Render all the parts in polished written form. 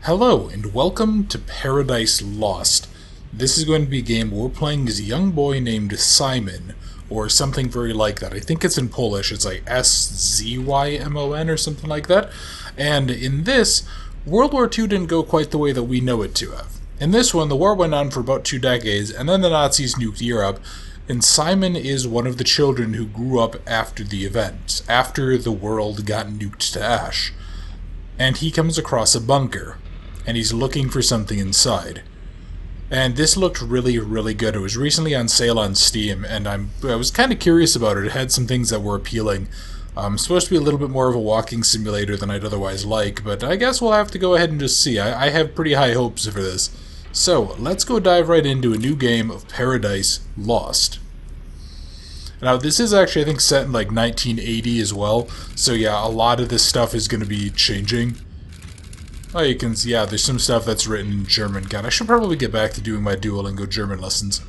Hello, and welcome to Paradise Lost. This is going to be a game where we're playing as a young boy named Szymon, or something very like that. I think it's in Polish, it's like Szymon or something like that. And in this, World War II didn't go quite the way that we know it to have. In this one, the war went on for about 2 decades, and then the Nazis nuked Europe, and Szymon is one of the children who grew up after the event, after the world got nuked to ash. And he comes across a bunker, and he's looking for something inside. And this looked really, really good. It was recently on sale on Steam, and I was kind of curious about it. It had some things that were appealing. Supposed to be a little bit more of a walking simulator than I'd otherwise like, but I guess we'll have to go ahead and just see. I have pretty high hopes for this. So, let's go dive right into a new game of Paradise Lost. Now, this is actually, I think, set in like 1980 as well, so yeah, a lot of this stuff is going to be changing. Oh, you can see, yeah, there's some stuff that's written in German. God, I should probably get back to doing my Duolingo German lessons.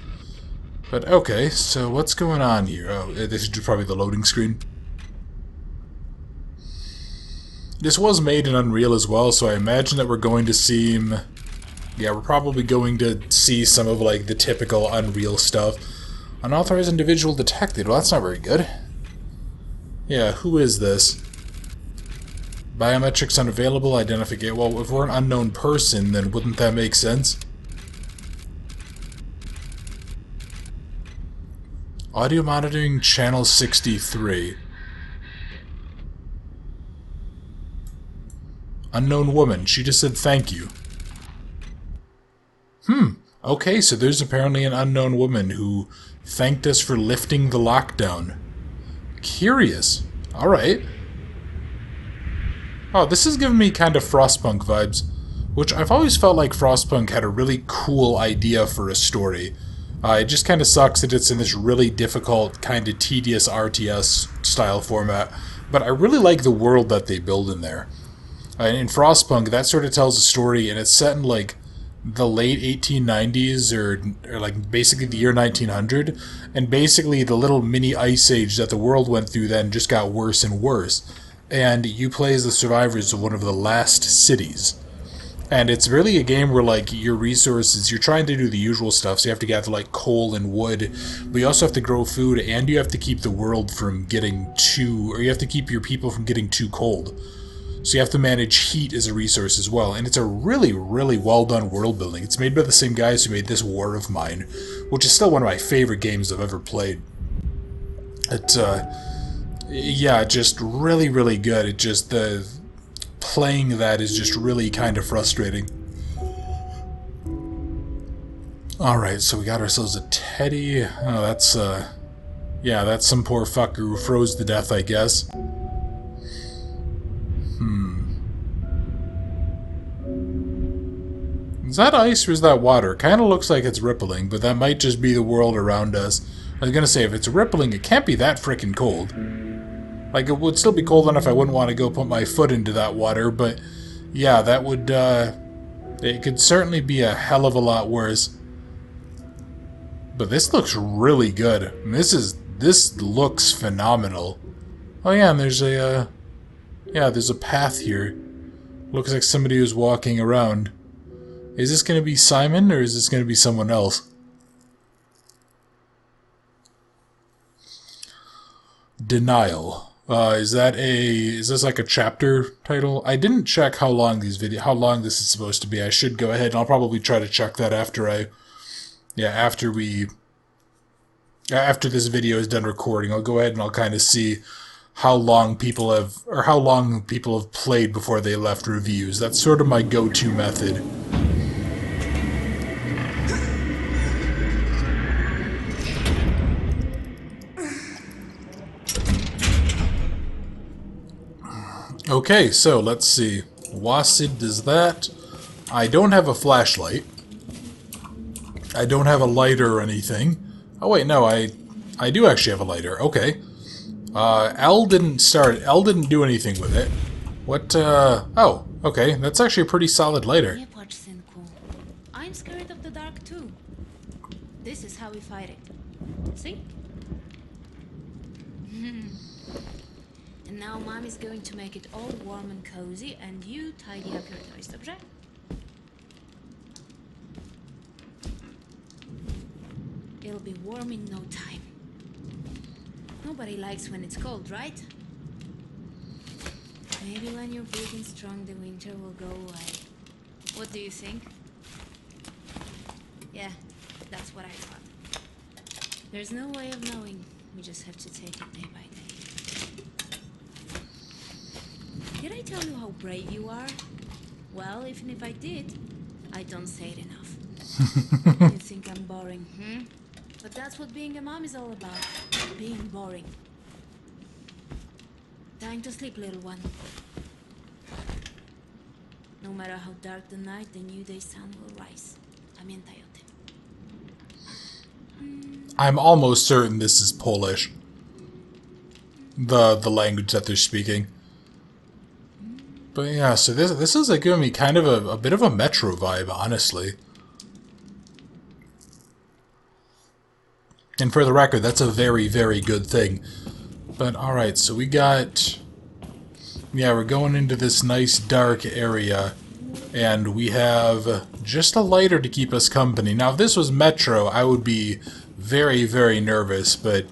But, okay, so what's going on here? Oh, this is probably the loading screen. This was made in Unreal as well, so I imagine that we're going to see... Yeah, we're probably going to see some of, like, the typical Unreal stuff. Unauthorized individual detected. Well, that's not very good. Yeah, who is this? Biometrics unavailable, identification. Well, if we're an unknown person, then wouldn't that make sense? Audio monitoring channel 63. Unknown woman. She just said thank you. Okay, so there's apparently an unknown woman who thanked us for lifting the lockdown. Curious. Alright. Oh, this is giving me kind of Frostpunk vibes, which I've always felt like Frostpunk had a really cool idea for a story. It just kind of sucks that it's in this really difficult, kind of tedious RTS style format, but I really like the world that they build in there. In Frostpunk, that sort of tells a story, and it's set in like the late 1890s, or like basically the year 1900, and basically the little mini ice age that the world went through then just got worse and worse. And you play as the survivors of one of the last cities. And it's really a game where, like, your resources, you're trying to do the usual stuff, so you have to gather, like, coal and wood, but you also have to grow food, and you have to keep the world from getting or you have to keep your people from getting too cold. So you have to manage heat as a resource as well, and it's a really, really well-done world building. It's made by the same guys who made this War of Mine, which is still one of my favorite games I've ever played. Yeah, just really, really good. It just, the playing that is just really kind of frustrating. Alright, so we got ourselves a teddy. Oh, that's, yeah, that's some poor fucker who froze to death, I guess. Is that ice or is that water? Kinda looks like it's rippling, but that might just be the world around us. I was gonna say, if it's rippling, it can't be that frickin' cold. Like, it would still be cold enough I wouldn't want to go put my foot into that water, but yeah, that would, it could certainly be a hell of a lot worse. But this looks really good. This looks phenomenal. Oh yeah, and there's a, yeah, there's a path here. Looks like somebody who's walking around. Is this going to be Szymon, or is this going to be someone else? Denial. Is this like a chapter title? I didn't check how long this is supposed to be. I should go ahead and I'll probably try to check that after after this video is done recording. I'll go ahead and I'll kind of see how long people have played before they left reviews. That's sort of my go-to method. Okay, so let's see. Wasid does that. I don't have a flashlight. I don't have a lighter or anything. Oh wait, no, I do actually have a lighter. Okay. L didn't do anything with it. What, oh, okay, that's actually a pretty solid lighter. I'm scared of the dark too. This is how we fight it. See? And now Mommy's going to make it all warm and cozy, and you tidy up your toys, dobrze? It'll be warm in no time. Nobody likes when it's cold, right? Maybe when you're big and strong, the winter will go away. What do you think? Yeah, that's what I thought. There's no way of knowing. We just have to take it day by day. Did I tell you how brave you are? Well, even if I did, I don't say it enough. You think I'm boring, But that's what being a mom is all about. Being boring. Time to sleep, little one. No matter how dark the night, the new day sun will rise. Pamiętaj o tym. I'm almost certain this is Polish. The language that they're speaking. But yeah, so this is like giving me kind of a bit of a Metro vibe, honestly. And for the record, that's a very, very good thing. But alright, so we got... Yeah, we're going into this nice dark area. And we have just a lighter to keep us company. Now, if this was Metro, I would be very, very nervous. But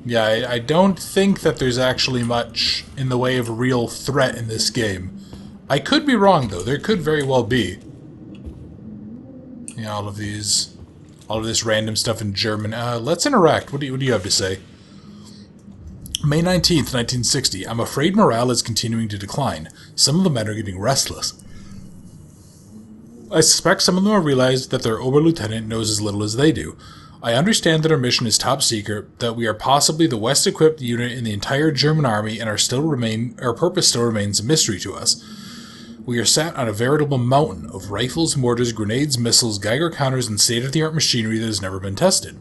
yeah, I don't think that there's actually much in the way of real threat in this game. I could be wrong, though. There could very well be. Yeah, all of this random stuff in German. Let's interact. What do you have to say? May 19th, 1960. I'm afraid morale is continuing to decline. Some of the men are getting restless. I suspect some of them have realized that their Oberlieutenant knows as little as they do. I understand that our mission is top secret, that we are possibly the best equipped unit in the entire German army, and our purpose still remains a mystery to us. We are sat on a veritable mountain of rifles, mortars, grenades, missiles, Geiger counters, and state-of-the-art machinery that has never been tested.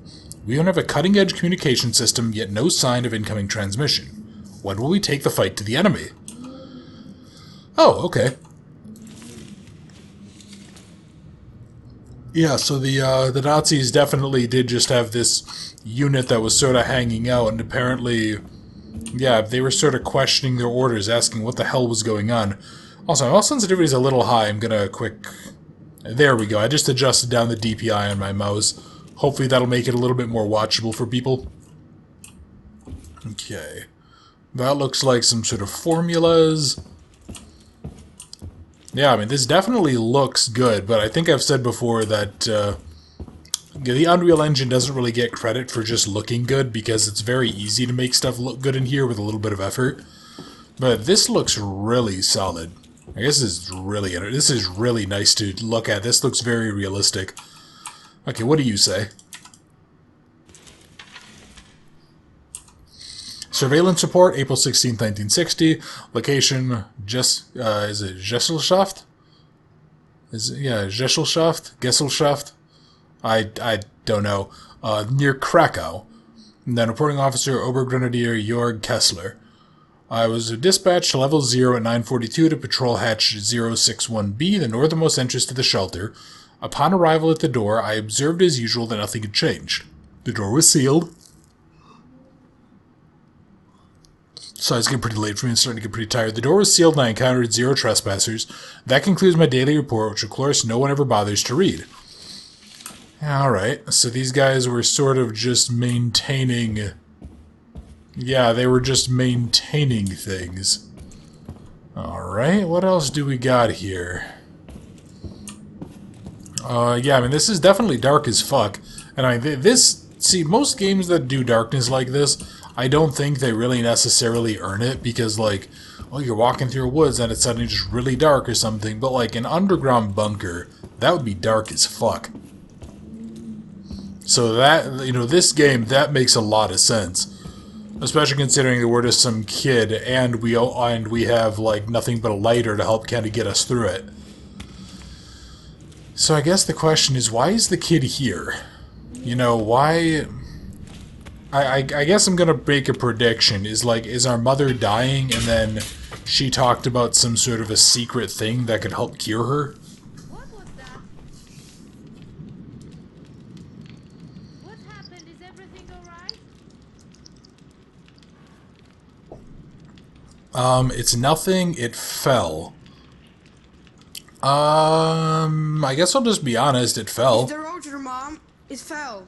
We don't have a cutting-edge communication system, yet no sign of incoming transmission. When will we take the fight to the enemy? Oh, okay. Yeah, so the Nazis definitely did just have this unit that was sort of hanging out, and apparently, yeah, they were sort of questioning their orders, asking what the hell was going on. Also, my mouse sensitivity is a little high. I'm gonna There we go. I just adjusted down the DPI on my mouse. Hopefully that'll make it a little bit more watchable for people. Okay. That looks like some sort of formulas. Yeah, I mean, this definitely looks good, but I think I've said before that the Unreal Engine doesn't really get credit for just looking good because it's very easy to make stuff look good in here with a little bit of effort. But this looks really solid. I guess this is really nice to look at. This looks very realistic. Okay, what do you say? Surveillance report, April 16th, 1960. Location, is it Gesellschaft? Gesellschaft? Gesellschaft? I don't know. Near Krakow. And then reporting officer, Obergrenadier Jörg Kessler. I was dispatched to level 0 at 9:42 to patrol hatch 061B, the northernmost entrance to the shelter. Upon arrival at the door, I observed as usual that nothing had changed. The door was sealed. So it's getting pretty late for me. I'm starting to get pretty tired. The door was sealed and I encountered 0 trespassers. That concludes my daily report, which of course no one ever bothers to read. Alright, so these guys were sort of just maintaining... Yeah, they were just maintaining things. Alright, what else do we got here? Yeah, I mean, this is definitely dark as fuck. And I mean, see, most games that do darkness like this, I don't think they really necessarily earn it, because, like, well, you're walking through woods and it's suddenly just really dark or something, but, like, an underground bunker, that would be dark as fuck. So that, you know, this game, that makes a lot of sense. Especially considering that we're just some kid, and we have, like, nothing but a lighter to help kind of get us through it. So I guess the question is, why is the kid here? You know, why... I guess I'm gonna make a prediction. Is our mother dying, and then she talked about some sort of a secret thing that could help cure her? What was that? What happened? Is everything alright? It's nothing. It fell. I guess I'll just be honest. It fell. It's the rotor, Mom. It fell.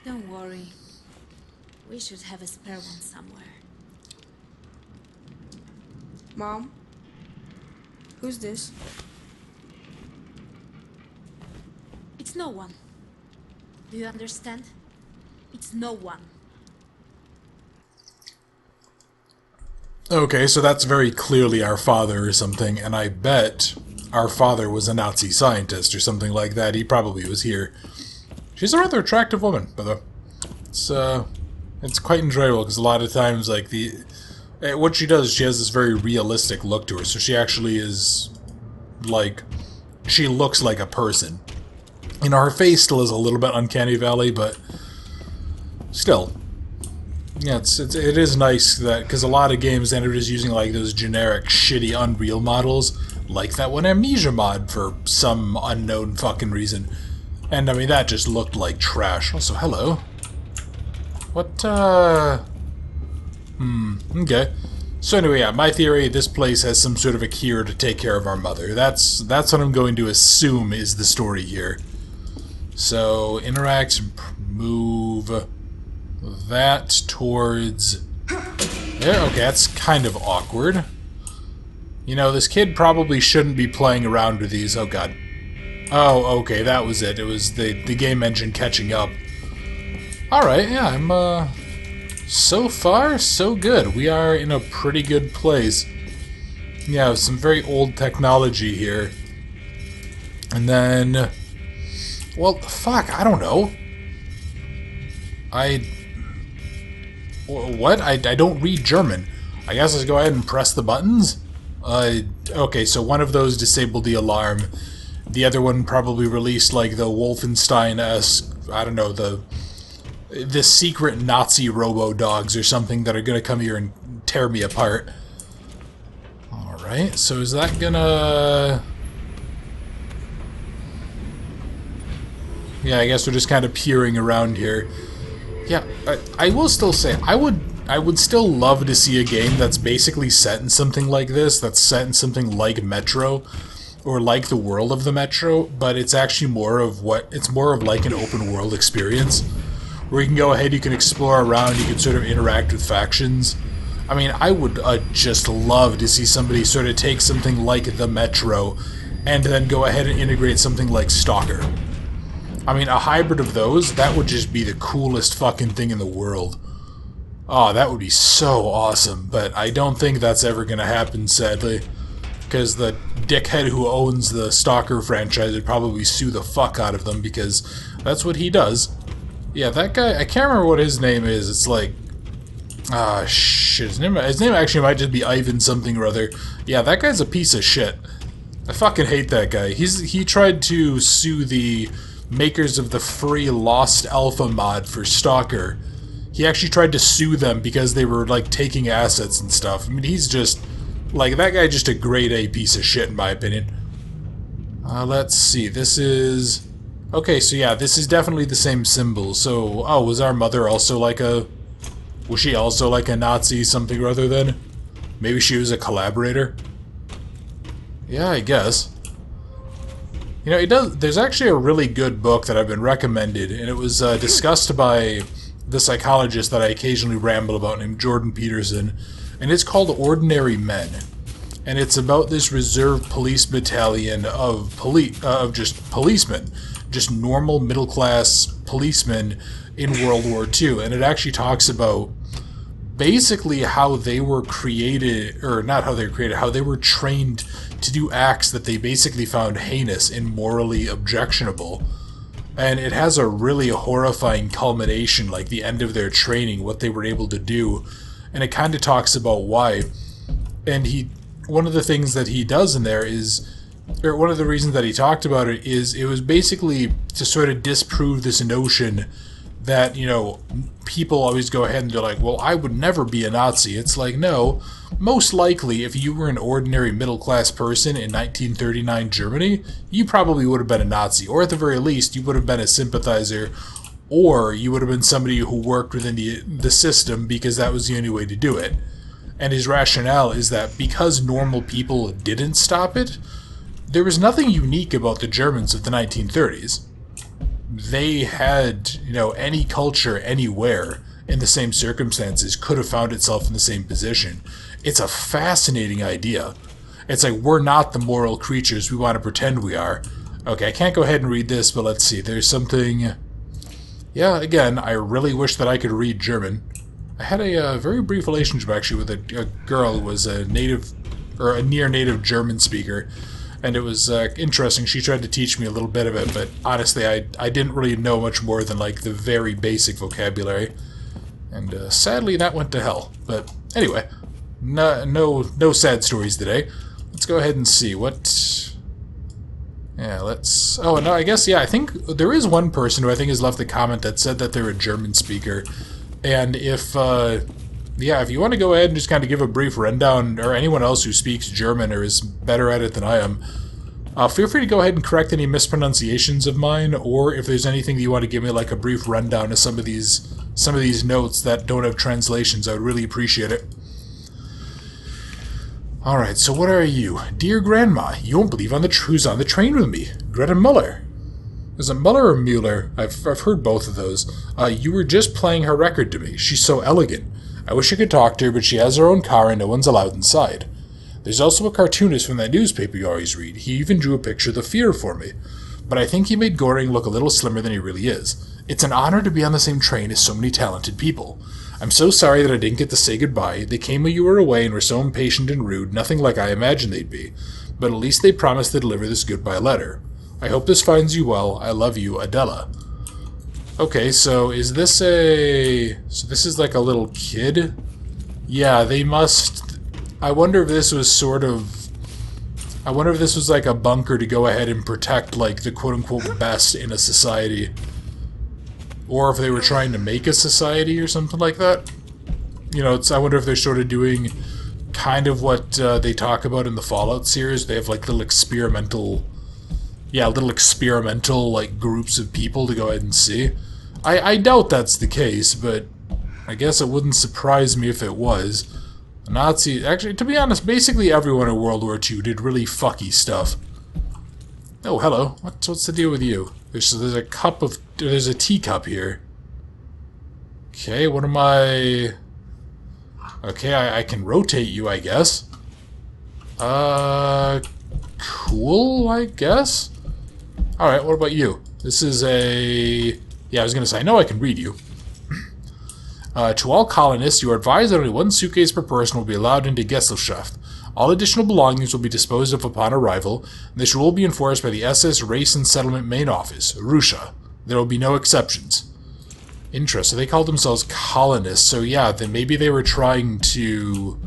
Don't worry. We should have a spare one somewhere. Mom? Who's this? It's no one. Do you understand? It's no one. Okay, so that's very clearly our father or something, and I bet our father was a Nazi scientist or something like that. He probably was here. She's a rather attractive woman, by the way. It's quite enjoyable, because a lot of times, like, what she does, she has this very realistic look to her, so she actually is, like, she looks like a person. You know, her face still is a little bit uncanny valley, but still. Yeah, it is nice that, because a lot of games ended up just using like those generic shitty Unreal models, like that one Amnesia mod for some unknown fucking reason. And I mean, that just looked like trash. Also, hello. What, okay. So anyway, yeah, my theory, this place has some sort of a cure to take care of our mother. That's what I'm going to assume is the story here. So, interact, move that towards there. Okay, that's kind of awkward. You know, this kid probably shouldn't be playing around with these. Oh god. Oh, okay, that was it. It was the game engine catching up. Alright, yeah, I'm so far so good. We are in a pretty good place. Yeah, some very old technology here. And then, well, fuck, I don't know. What? I don't read German. I guess let's go ahead and press the buttons? Okay, so one of those disabled the alarm. The other one probably released, like, the Wolfenstein-esque, I don't know, the secret Nazi robo-dogs or something that are gonna come here and tear me apart. Alright, so is that gonna... Yeah, I guess we're just kind of peering around here. Yeah, I will still say, I would still love to see a game that's basically set in something like this, that's set in something like Metro, or like the world of the Metro, but it's actually more of like an open world experience, where you can go ahead, you can explore around, you can sort of interact with factions. I mean, I would just love to see somebody sort of take something like the Metro, and then go ahead and integrate something like Stalker. I mean, a hybrid of those, that would just be the coolest fucking thing in the world. Oh, that would be so awesome, but I don't think that's ever gonna happen, sadly. Because the dickhead who owns the Stalker franchise would probably sue the fuck out of them, because that's what he does. Yeah, that guy, I can't remember what his name is, it's like... Ah, shit, his name actually might just be Ivan something or other. Yeah, that guy's a piece of shit. I fucking hate that guy. He tried to sue the makers of the free Lost Alpha mod for Stalker. He actually tried to sue them because they were, like, taking assets and stuff. I mean, he's just... Like, that guy just a grade A piece of shit, in my opinion. Let's see, this is... Okay, so yeah, this is definitely the same symbol. So, oh, was our mother also like a... Was she also like a Nazi something or other then? Maybe she was a collaborator? Yeah, I guess. You know, there's actually a really good book that I've been recommended, and it was discussed by the psychologist that I occasionally ramble about named Jordan Peterson, and it's called Ordinary Men. And it's about this reserve police battalion of just policemen, just normal middle-class policemen in World War II, and it actually talks about basically how they were created, or not how they were created, how they were trained to do acts that they basically found heinous and morally objectionable. And it has a really horrifying culmination, like the end of their training, what they were able to do, and it kind of talks about why. And one of the things that he does in there is, or one of the reasons that he talked about it is, it was basically to sort of disprove this notion that, you know, people always go ahead and they're like, well, I would never be a Nazi. It's like, no, most likely if you were an ordinary middle-class person in 1939 Germany, you probably would have been a Nazi, or at the very least, you would have been a sympathizer, or you would have been somebody who worked within the system because that was the only way to do it. And his rationale is that because normal people didn't stop it, there was nothing unique about the Germans of the 1930s. they had, any culture anywhere in the same circumstances could have found itself in the same position. It's a fascinating idea. It's like, we're not the moral creatures we want to pretend we are. Okay, I can't go ahead and read this, but let's see. There's something... Yeah, again, I really wish that I could read German. I had a very brief relationship, actually, with a girl who was a native, or a near-native German speaker. And it was interesting. She tried to teach me a little bit of it, but honestly, I didn't really know much more than, like, the very basic vocabulary. And sadly, that went to hell. But anyway, no sad stories today. Let's go ahead and see what... Yeah, let's... Oh, no, I guess, yeah, I think there is one person who I think has left a comment that said that they're a German speaker. And if, if you want to go ahead and just kind of give a brief rundown, or anyone else who speaks German or is better at it than I am, feel free to go ahead and correct any mispronunciations of mine, or if there's anything that you want to give me, like a brief rundown of some of these notes that don't have translations, I would really appreciate it. Alright, so what are you? Dear Grandma, you won't believe who's on the train with me. Greta Muller. Is it Muller or Mueller? I've heard both of those. You were just playing her record to me. She's so elegant. I wish I could talk to her, but she has her own car and no one's allowed inside. There's also a cartoonist from that newspaper you always read. He even drew a picture of the Führer for me. But I think he made Göring look a little slimmer than he really is. It's an honor to be on the same train as so many talented people. I'm so sorry that I didn't get to say goodbye. They came while you were away and were so impatient and rude, nothing like I imagined they'd be. But at least they promised to deliver this goodbye letter. I hope this finds you well. I love you, Adela. Okay, so is this a... So this is like a little kid? Yeah, they must... I wonder if this was sort of... I wonder if this was like a bunker to go ahead and protect, like, the quote-unquote best in a society. Or if they were trying to make a society or something like that. I wonder if they're sort of doing kind of what they talk about in the Fallout series. They have, like, little experimental, like, groups of people to go ahead and see. I doubt that's the case, but I guess it wouldn't surprise me if it was. The Nazis... Actually, to be honest, basically everyone in World War II did really fucky stuff. Oh, hello. What's the deal with you? There's a cup of... There's a teacup here. Okay, what am I... Okay, I can rotate you, I guess. Cool, I guess? Alright, what about you? This is a... Yeah, I was gonna say, I know I can read you. To all colonists, you are advised that only one suitcase per person will be allowed into Gesellschaft. All additional belongings will be disposed of upon arrival, and this rule will be enforced by the SS Race and Settlement Main Office, Russia. There will be no exceptions. Interesting. They called themselves colonists, so yeah, then maybe they were trying to...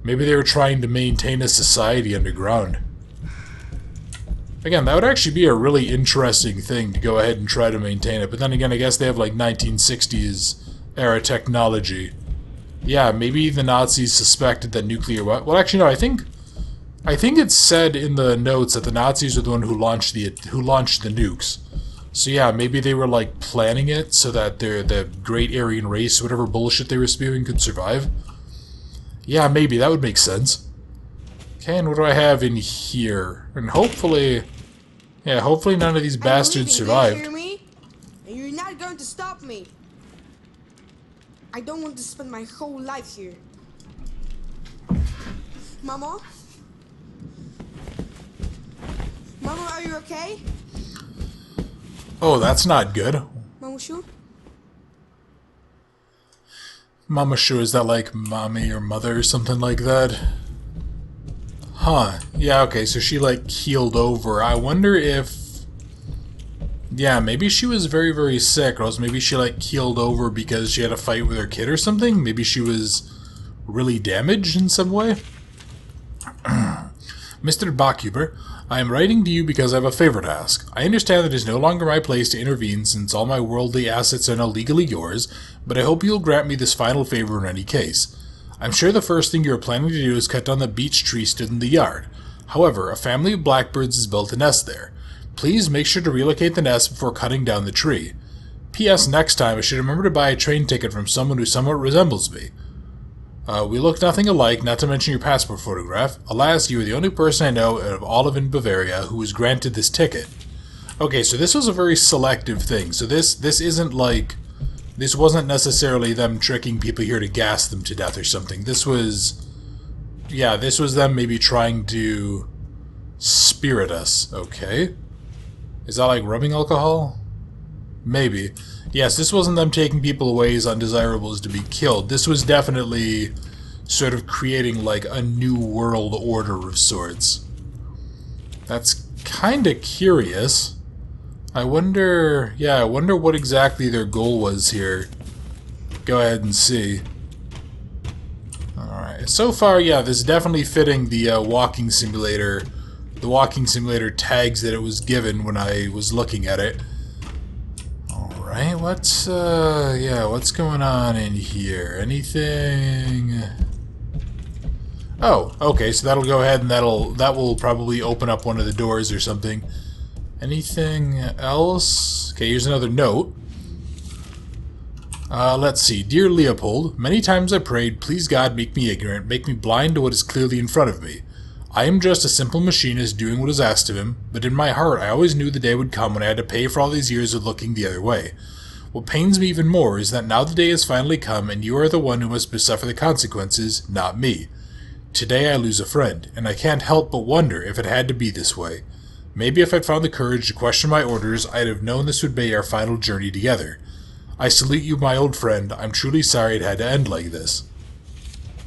Maybe they were trying to maintain a society underground. Again, that would actually be a really interesting thing to go ahead and try to maintain it, but then again, I guess they have like 1960s era technology. Yeah, maybe the Nazis suspected that nuclear... Well, actually, no, I think it's said in the notes that the Nazis were the one who launched the nukes. So yeah, maybe they were, like, planning it so that the Great Aryan Race, whatever bullshit they were spewing, could survive. Yeah, maybe. That would make sense. Okay, and what do I have in here? And hopefully... Yeah, hopefully none of these bastards survived. You hear me? And you're not going to stop me. I don't want to spend my whole life here. Mama? Mama, are you okay? Oh, that's not good. Mamushu? Mamushu, is that like mommy or mother or something like that? Huh. Yeah, okay, so she like keeled over. I wonder if... Yeah, maybe she was very, very sick, or else maybe she like keeled over because she had a fight with her kid or something? Maybe she was really damaged in some way? Mr. Bachhuber, I am writing to you because I have a favor to ask. I understand that it is no longer my place to intervene since all my worldly assets are now legally yours, but I hope you will grant me this final favor in any case. I'm sure the first thing you are planning to do is cut down the beech tree stood in the yard. However, a family of blackbirds has built a nest there. Please make sure to relocate the nest before cutting down the tree. P.S. Next time, I should remember to buy a train ticket from someone who somewhat resembles me. We look nothing alike, not to mention your passport photograph. Alas, you are the only person I know out of all of in Bavaria who was granted this ticket. Okay, so this was a very selective thing. So this isn't like... This wasn't necessarily them tricking people here to gas them to death or something. This was... Yeah, this was them maybe trying to spirit us. Okay. Is that like rubbing alcohol? Maybe. Yes, this wasn't them taking people away as undesirables to be killed. This was definitely sort of creating like a new world order of sorts. That's kind of curious. I wonder what exactly their goal was here. Go ahead and see. Alright, so far, yeah, this is definitely fitting the walking simulator tags that it was given when I was looking at it. Alright, what's going on in here? Anything... Oh, okay, so that'll go ahead and that will probably open up one of the doors or something. Anything else? Okay, here's another note. Let's see. Dear Leopold, many times I prayed, please God, make me ignorant, make me blind to what is clearly in front of me. I am just a simple machinist doing what is asked of him, but in my heart I always knew the day would come when I had to pay for all these years of looking the other way. What pains me even more is that now the day has finally come and you are the one who must suffer the consequences, not me. Today I lose a friend, and I can't help but wonder if it had to be this way. Maybe if I'd found the courage to question my orders, I'd have known this would be our final journey together. I salute you, my old friend. I'm truly sorry it had to end like this.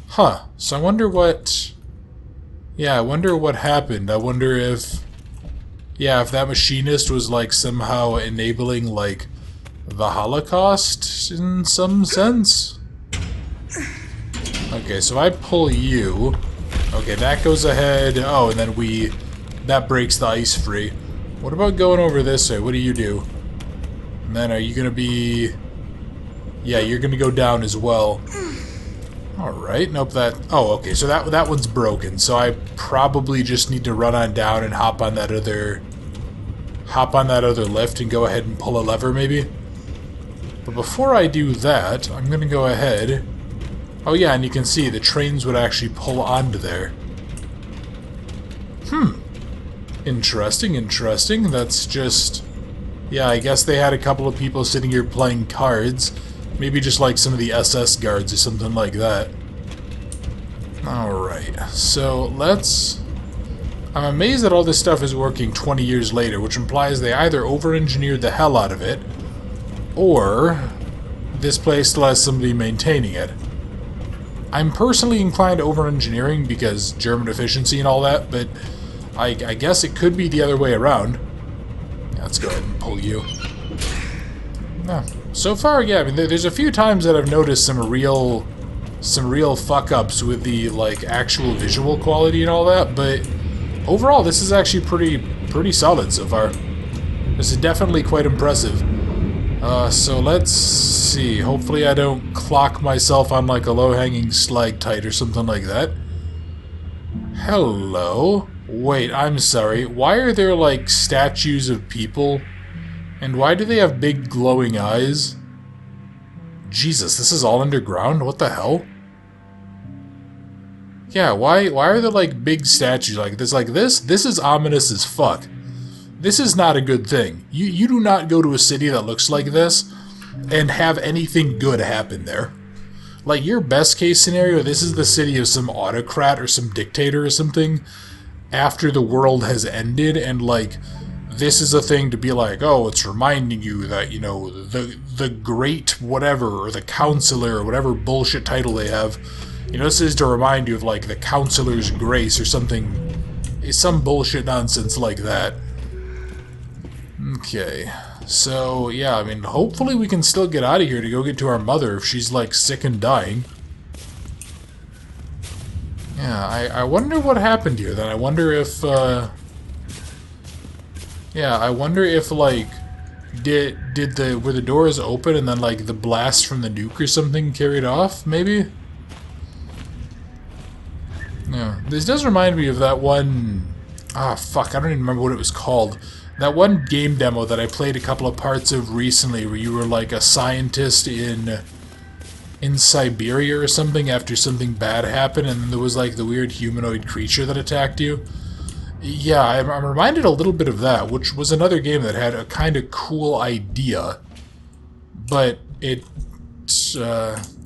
Huh. So I wonder what... Yeah, I wonder what happened. I wonder if... Yeah, if that machinist was, like, somehow enabling, like, the Holocaust in some sense? Okay, so I pull you. Okay, that goes ahead. Oh, and then that breaks the ice free. What about going over this way? What do you do? And then are you gonna be... Yeah, you're gonna go down as well. Alright, nope, Oh, okay, so that one's broken. So I probably just need to run on down and hop on that other lift and go ahead and pull a lever, maybe? But before I do that, I'm gonna go ahead... Oh yeah, and you can see the trains would actually pull onto there. Interesting, interesting. That's just... Yeah, I guess they had a couple of people sitting here playing cards. Maybe just like some of the SS guards or something like that. Alright, so let's... I'm amazed that all this stuff is working 20 years later, which implies they either over-engineered the hell out of it, or this place still has somebody maintaining it. I'm personally inclined to over-engineering because German efficiency and all that, but I guess it could be the other way around. Let's go ahead and pull you. No. So far, yeah, I mean, there's a few times that I've noticed some real fuck-ups with the, like, actual visual quality and all that, but overall, this is actually pretty solid so far. This is definitely quite impressive. So let's see. Hopefully I don't clock myself on, like, a low-hanging stalactite or something like that. Hello? Wait, I'm sorry. Why are there, like, statues of people? And why do they have big glowing eyes? Jesus, this is all underground? What the hell? Yeah, why are there, like, big statues like this? Like, this is ominous as fuck. This is not a good thing. You do not go to a city that looks like this and have anything good happen there. Like, your best case scenario, this is the city of some autocrat or some dictator or something after the world has ended, and, like, this is a thing to be like, oh, it's reminding you that, you know, the great whatever, or the counselor, or whatever bullshit title they have. You know, this is to remind you of, like, the counselor's grace or something. Some bullshit nonsense like that. Okay. So, yeah, I mean, hopefully we can still get out of here to go get to our mother if she's, like, sick and dying. Yeah, I wonder what happened here then. I wonder if, yeah, I wonder if, like, were the doors open and then, like, the blast from the nuke or something carried off, maybe? Yeah, this does remind me of that one... Ah, fuck, I don't even remember what it was called. That one game demo that I played a couple of parts of recently where you were, like, a scientist in Siberia or something after something bad happened, and then there was, like, the weird humanoid creature that attacked you. Yeah, I'm reminded a little bit of that, which was another game that had a kind of cool idea, but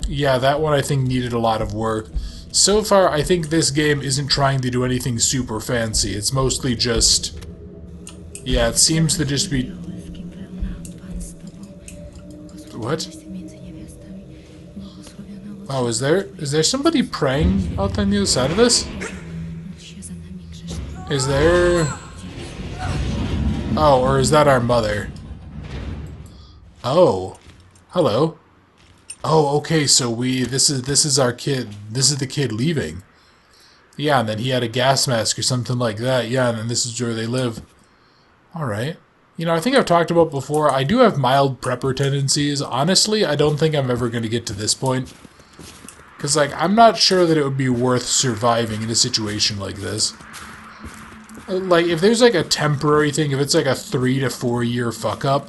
yeah, that one I think needed a lot of work. So far, I think this game isn't trying to do anything super fancy. It's mostly just... Yeah, it seems to just be... What? Oh, is there somebody praying out on the other side of this? Is there... Oh, or is that our mother? Oh. Hello. Oh, okay, so this is our kid. This is the kid leaving. Yeah, and then he had a gas mask or something like that. Yeah, and then this is where they live. Alright. You know, I think I've talked about before, I do have mild prepper tendencies. Honestly, I don't think I'm ever going to get to this point. Because, like, I'm not sure that it would be worth surviving in a situation like this. Like, if there's, like, a temporary thing, if it's, like, a 3 to 4 year fuck-up,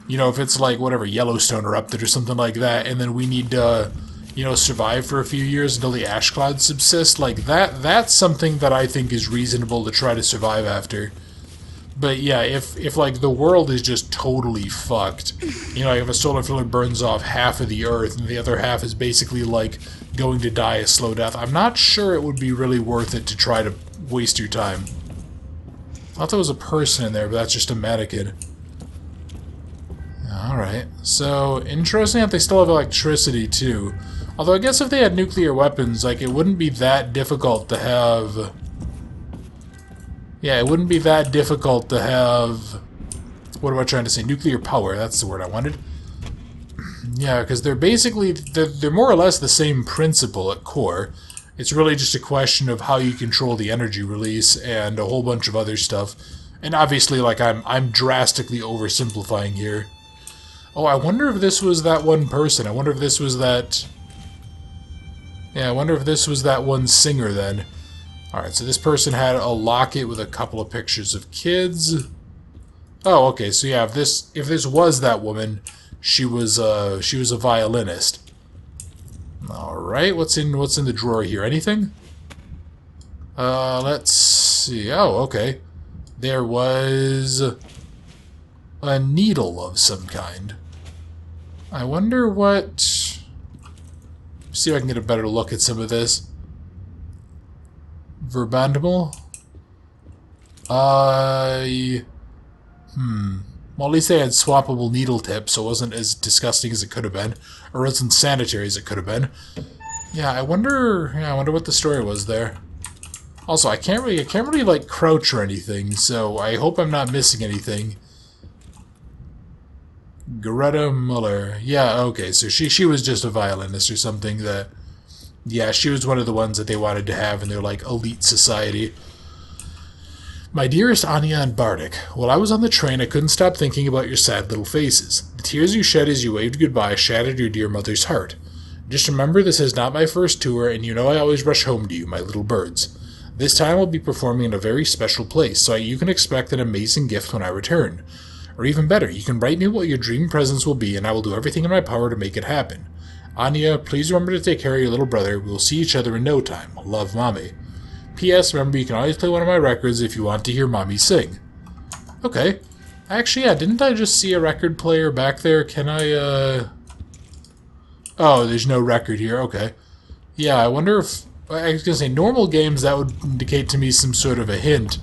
you know, if it's, like, whatever, Yellowstone erupted or something like that, and then we need to, you know, survive for a few years until the ash clouds subsist, like, that's something that I think is reasonable to try to survive after. But yeah, if like the world is just totally fucked, you know, if a solar flare burns off half of the Earth and the other half is basically like going to die a slow death, I'm not sure it would be really worth it to try to waste your time. I thought there was a person in there, but that's just a mannequin. Alright, so interesting that they still have electricity too. Although I guess if they had nuclear weapons, like it wouldn't be that difficult to have... Yeah, it wouldn't be that difficult to have... What am I trying to say? Nuclear power, that's the word I wanted. Yeah, because they're basically... They're more or less the same principle at core. It's really just a question of how you control the energy release and a whole bunch of other stuff. And obviously, like, I'm drastically oversimplifying here. Oh, I wonder if this was that one person. I wonder if this was that... Yeah, I wonder if this was that one singer then. Alright, so this person had a locket with a couple of pictures of kids. Oh, okay, so yeah, if this was that woman, she was a violinist. Alright, what's in the drawer here? Anything? Let's see. Oh, okay. There was a needle of some kind. I wonder what... See if I can get a better look at some of this. Verbandimal? Well, at least they had swappable needle tips, so it wasn't as disgusting as it could have been. Or as unsanitary as it could have been. Yeah, I wonder what the story was there. Also, I can't really, like, crouch or anything, so I hope I'm not missing anything. Greta Muller. Yeah, okay, so she was just a violinist or something that... Yeah, she was one of the ones that they wanted to have in their, like, elite society. My dearest Anya and Bardic, while I was on the train, I couldn't stop thinking about your sad little faces. The tears you shed as you waved goodbye shattered your dear mother's heart. Just remember, this is not my first tour, and you know I always rush home to you, my little birds. This time I'll be performing in a very special place, so you can expect an amazing gift when I return. Or even better, you can write me what your dream presents will be, and I will do everything in my power to make it happen. Anya, please remember to take care of your little brother. We will see each other in no time. Love, Mommy. P.S. Remember, you can always play one of my records if you want to hear Mommy sing. Okay. Actually, yeah, didn't I just see a record player back there? Can I, Oh, there's no record here. Okay. Yeah, I wonder if... I was going to say, normal games, that would indicate to me some sort of a hint.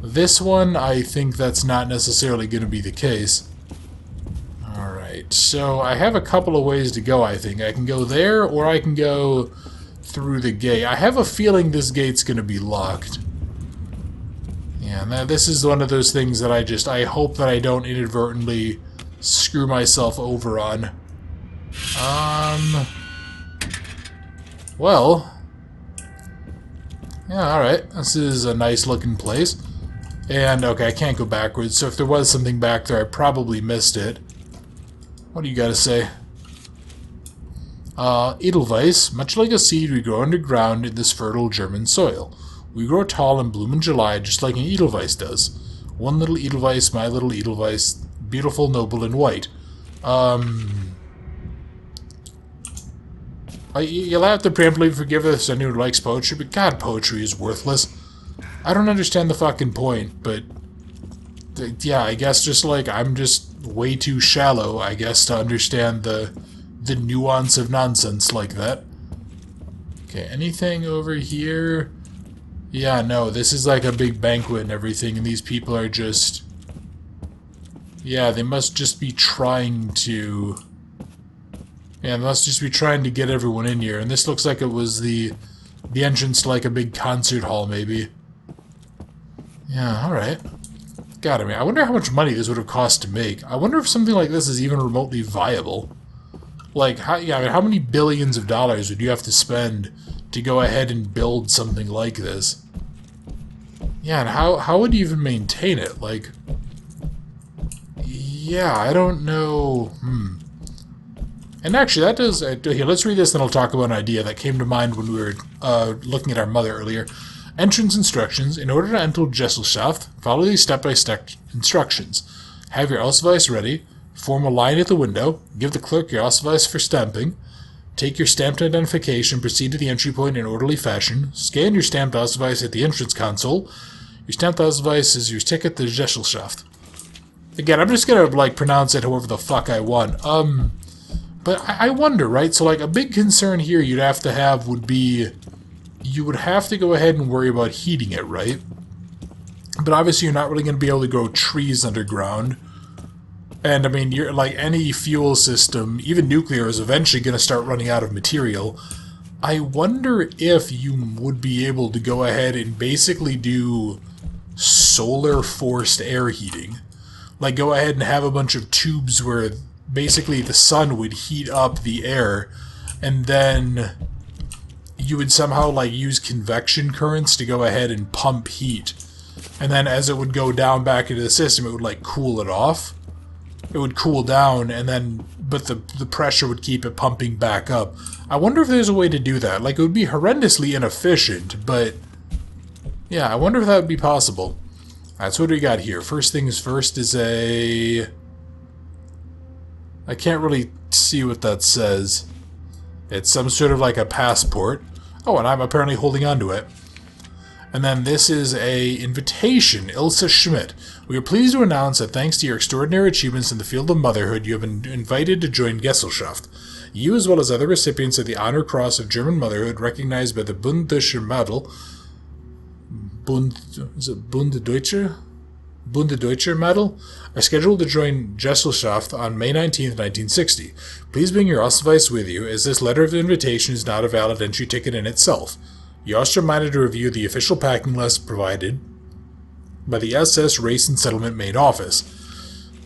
This one, I think that's not necessarily going to be the case. Alright, so I have a couple of ways to go, I think. I can go there, or I can go through the gate. I have a feeling this gate's going to be locked. Yeah, now this is one of those things that I hope that I don't inadvertently screw myself over on. Well... Yeah, alright. This is a nice looking place. And, okay, I can't go backwards, so if there was something back there, I probably missed it. What do you gotta say? Edelweiss, much like a seed, we grow underground in this fertile German soil. We grow tall and bloom in July, just like an Edelweiss does. One little Edelweiss, my little Edelweiss, beautiful, noble, and white. You'll have to preemptively forgive us anyone who likes poetry, but God, poetry is worthless. I don't understand the fucking point, but yeah, I guess just like I'm just way too shallow, I guess, to understand the nuance of nonsense like that. Okay, anything over here? Yeah, no, this is like a big banquet and everything, and these people are just... Yeah, they must just be trying to... Yeah, they must just be trying to get everyone in here, and this looks like it was the entrance to like a big concert hall, maybe. Yeah, alright. God, I mean, I wonder how much money this would have cost to make. I wonder if something like this is even remotely viable. Like, how, yeah, I mean, how many billions of dollars would you have to spend to go ahead and build something like this? Yeah, and how would you even maintain it? Like, yeah, I don't know. And actually, that does... here, let's read this, then I'll talk about an idea that came to mind when we were looking at our mother earlier. Entrance instructions. In order to enter Gesellschaft, follow these step-by-step instructions. Have your Ausweis ready. Form a line at the window. Give the clerk your Ausweis for stamping. Take your stamped identification. Proceed to the entry point in orderly fashion. Scan your stamped Ausweis at the entrance console. Your stamped Ausweis is your ticket to Gesellschaft. Again, I'm just gonna, like, pronounce it however the fuck I want. But I wonder, right? So, like, a big concern here you'd have to have would be... You would have to go ahead and worry about heating it, right? But obviously you're not really going to be able to grow trees underground. And, I mean, you're like any fuel system, even nuclear, is eventually going to start running out of material. I wonder if you would be able to go ahead and basically do solar forced air heating. Like, go ahead and have a bunch of tubes where basically the sun would heat up the air, and then you would somehow, like, use convection currents to go ahead and pump heat. And then as it would go down back into the system, it would, like, cool it off. It would cool down, and then... But the pressure would keep it pumping back up. I wonder if there's a way to do that. Like, it would be horrendously inefficient, but... Yeah, I wonder if that would be possible. Alright, so what do we got here? First things first is a... I can't really see what that says. It's some sort of like a passport. Oh, and I'm apparently holding on to it. And then this is a invitation. Ilse Schmidt. We are pleased to announce that thanks to your extraordinary achievements in the field of motherhood, you have been invited to join Gesellschaft. You, as well as other recipients of the Honor Cross of German Motherhood, recognized by the Bundesdeutscher Medal... Is it Bundesdeutscher? Bundesdeutscher Medal, are scheduled to join Gesellschaft on May 19, 1960. Please bring your Ausweis with you, as this letter of invitation is not a valid entry ticket in itself. You are also reminded to review the official packing list provided by the SS Race and Settlement Main Office.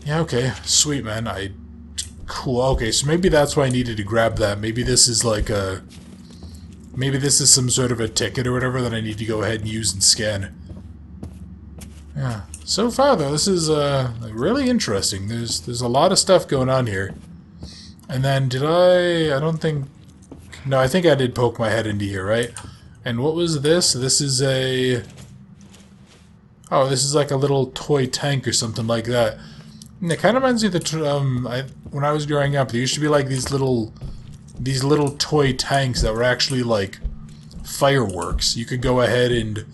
Yeah, okay. Sweet, man. Cool. Okay, so maybe that's why I needed to grab that. Maybe this is like a... Maybe this is some sort of a ticket or whatever that I need to go ahead and use and scan. Yeah. So far, though, this is really interesting. There's a lot of stuff going on here. And then, did I don't think... No, I think I did poke my head into here, right? And what was this? This is a... Oh, this is like a little toy tank or something like that. And it kind of reminds me of the... when I was growing up, there used to be like these little toy tanks that were actually like fireworks. You could go ahead and...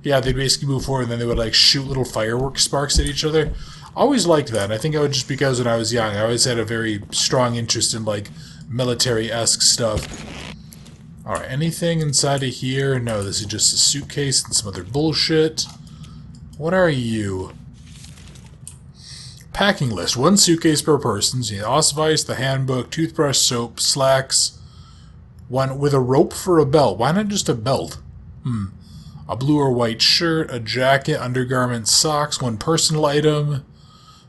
Yeah, they'd basically move forward and then they would like shoot little fireworks sparks at each other. I always liked that. And I think I would just because when I was young, I always had a very strong interest in like military-esque stuff. Alright, anything inside of here? No, this is just a suitcase and some other bullshit. What are you? Packing list. 1 suitcase per person. So you need Ausweis, the handbook, toothbrush, soap, slacks. One with a rope for a belt. Why not just a belt? A blue or white shirt, a jacket, undergarments, socks, 1 personal item.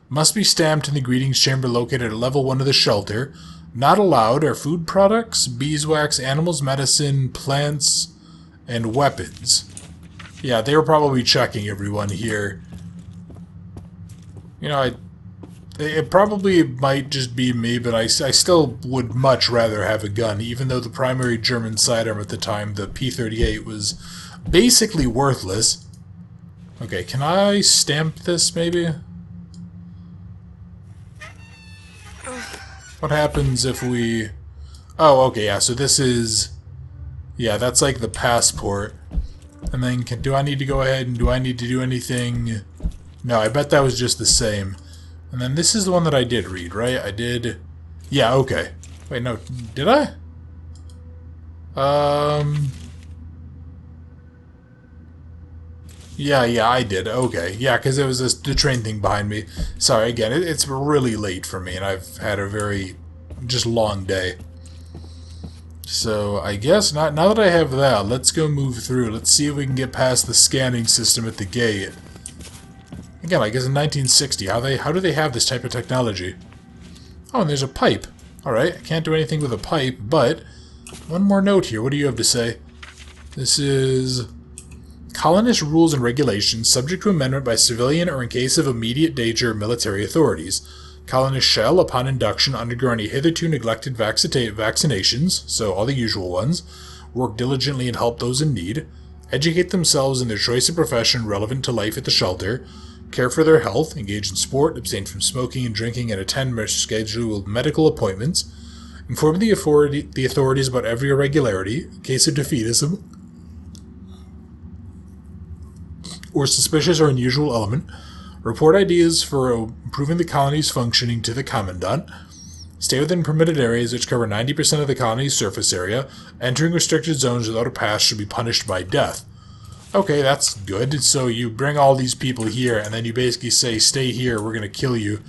Must be stamped in the greetings chamber located at level 1 of the shelter. Not allowed are food products, beeswax, animals, medicine, plants, and weapons. Yeah, they were probably checking everyone here. You know, it probably might just be me, but I still would much rather have a gun, even though the primary German sidearm at the time, the P-38, was basically worthless. Okay, can I stamp this, maybe? What happens if we... Oh, okay, yeah, so this is... Yeah, that's like the passport. And then, do I need to go ahead and do I need to do anything? No, I bet that was just the same. And then this is the one that I did read, right? I did... Yeah, okay. Wait, no, did I? Yeah, I did. Okay. Yeah, because it was the train thing behind me. Sorry, again, it's really late for me, and I've had a very just long day. So, I guess, now that I have that, let's go move through. Let's see if we can get past the scanning system at the gate. Again, I guess in 1960, how do they have this type of technology? Oh, and there's a pipe. Alright, I can't do anything with a pipe, but... One more note here. What do you have to say? This is... Colonist rules and regulations subject to amendment by civilian or in case of immediate danger military authorities. Colonists shall, upon induction, undergo any hitherto neglected vaccinations, so all the usual ones, work diligently and help those in need, educate themselves in their choice of profession relevant to life at the shelter, care for their health, engage in sport, abstain from smoking and drinking, and attend scheduled medical appointments, inform the authorities about every irregularity, case of defeatism, or suspicious or unusual element, report ideas for improving the colony's functioning to the commandant, stay within permitted areas which cover 90% of the colony's surface area, entering restricted zones without a pass should be punished by death. Okay, that's good. So you bring all these people here, and then you basically say, stay here, we're going to kill you.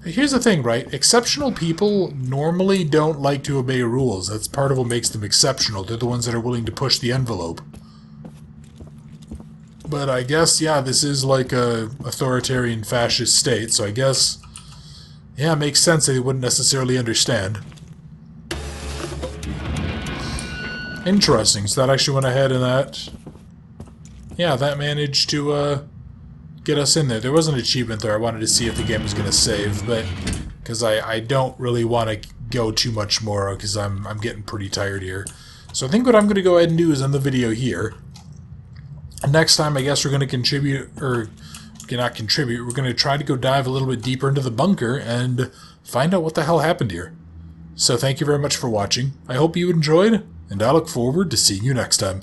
Here's the thing, right? Exceptional people normally don't like to obey rules. That's part of what makes them exceptional. They're the ones that are willing to push the envelope. But I guess, yeah, this is like a authoritarian fascist state, so I guess, yeah, it makes sense that they wouldn't necessarily understand. Interesting, so that actually went ahead and that... Yeah, that managed to, get us in there. There was an achievement there. I wanted to see if the game was going to save, but... Because I don't really want to go too much more, because I'm getting pretty tired here. So I think what I'm going to go ahead and do is end the video here. Next time, I guess we're going to contribute, or not contribute, we're going to try to go dive a little bit deeper into the bunker and find out what the hell happened here. So thank you very much for watching. I hope you enjoyed, and I look forward to seeing you next time.